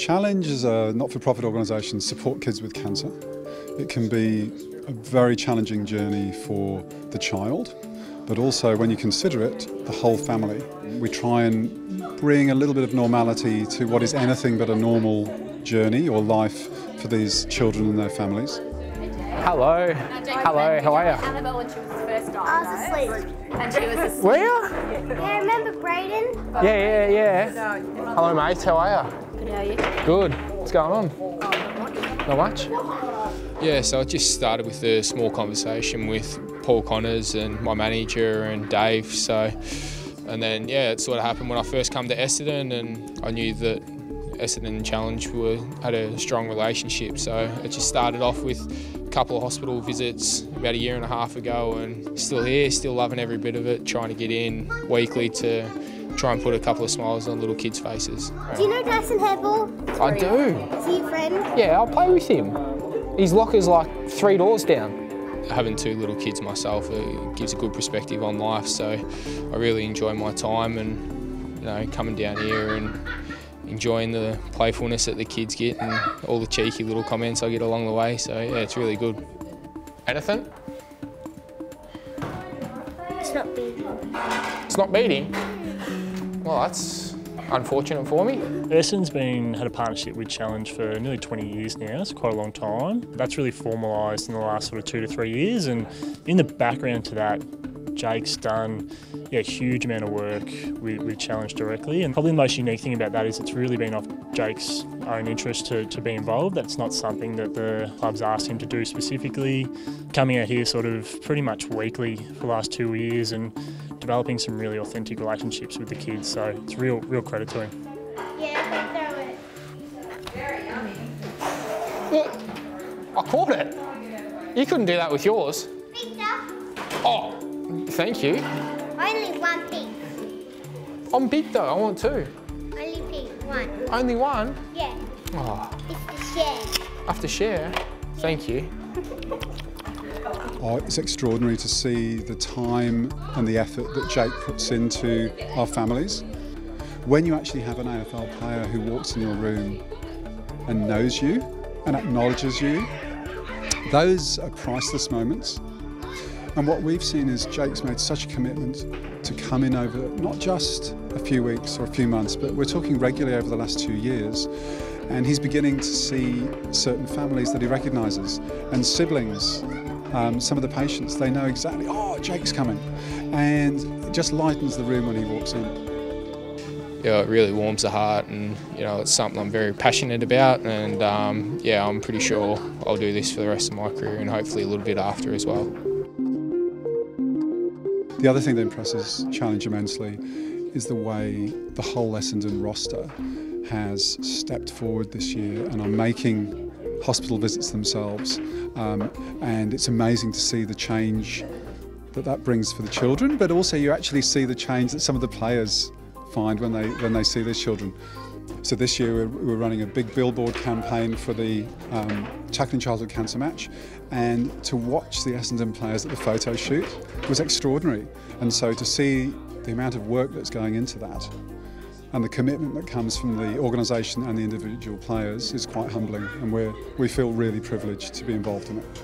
Challenge is a not-for-profit organisation to support kids with cancer. It can be a very challenging journey for the child, but also when you consider it, the whole family. We try and bring a little bit of normality to what is anything but a normal journey or life for these children and their families. Hello. Hello, how are you? Annabelle when she was first diagnosed. I was asleep. And she was asleep. Were you? Yeah, remember Brayden? Yeah. Hello mate, how are you? Good, how are you? Good. What's going on? Not much? Yeah, so I just started with a small conversation with Paul Connors and my manager and Dave. And then it sort of happened when I first come to Essendon, and I knew that Essendon and Challenge had a strong relationship. So it just started off with a couple of hospital visits about a year and a half ago, and still here, still loving every bit of it, trying to get in weekly to try and put a couple of smiles on little kids' faces. Do you know Dyson Hairball? I do. Is he your friend? Yeah, I'll play with him. His locker's like 3 doors down. Having 2 little kids myself, it gives a good perspective on life, so I really enjoy my time and coming down here and enjoying the playfulness that the kids get and all the cheeky little comments I get along the way, so yeah, it's really good. Anything? It's not beating. It's not beating? Well, that's unfortunate for me. Essendon's had a partnership with Challenge for nearly 20 years now. It's quite a long time. That's really formalised in the last sort of 2 to 3 years, and in the background to that, Jake's done a huge amount of work with Challenge directly, and probably the most unique thing about that is it's really been off Jake's own interest to be involved. That's not something that the club's asked him to do specifically. Coming out here sort of pretty much weekly for the last 2 years and developing some really authentic relationships with the kids, so it's real credit to him. Yeah, I can throw it. Very yummy. Look, I caught it. You couldn't do that with yours. Victor, Oh, thank you. only one pink. I'm big though, I want 2. Only pink, one. Only one? Yeah, Oh, it's the share. I have to share. Thank you. Oh, it's extraordinary to see the time and the effort that Jake puts into our families. When you actually have an AFL player who walks in your room and knows you and acknowledges you, those are priceless moments. And what we've seen is Jake's made such a commitment to come in over not just a few weeks or a few months, but we're talking regularly over the last 2 years. And he's beginning to see certain families that he recognises, and siblings. Some of the patients, they know exactly, oh, Jake's coming. And it just lightens the room when he walks in. Yeah, it really warms the heart, and it's something I'm very passionate about, and I'm pretty sure I'll do this for the rest of my career and hopefully a little bit after as well. The other thing that impresses Challenge immensely is the way the whole Essendon roster has stepped forward this year and are making hospital visits themselves, and it's amazing to see the change that brings for the children, but also you actually see the change that some of the players find when they see these children. So this year we're running a big billboard campaign for the Tackling Childhood Cancer Match, and to watch the Essendon players at the photo shoot was extraordinary. And so to see the amount of work that's going into that and the commitment that comes from the organisation and the individual players is quite humbling, and we feel really privileged to be involved in it.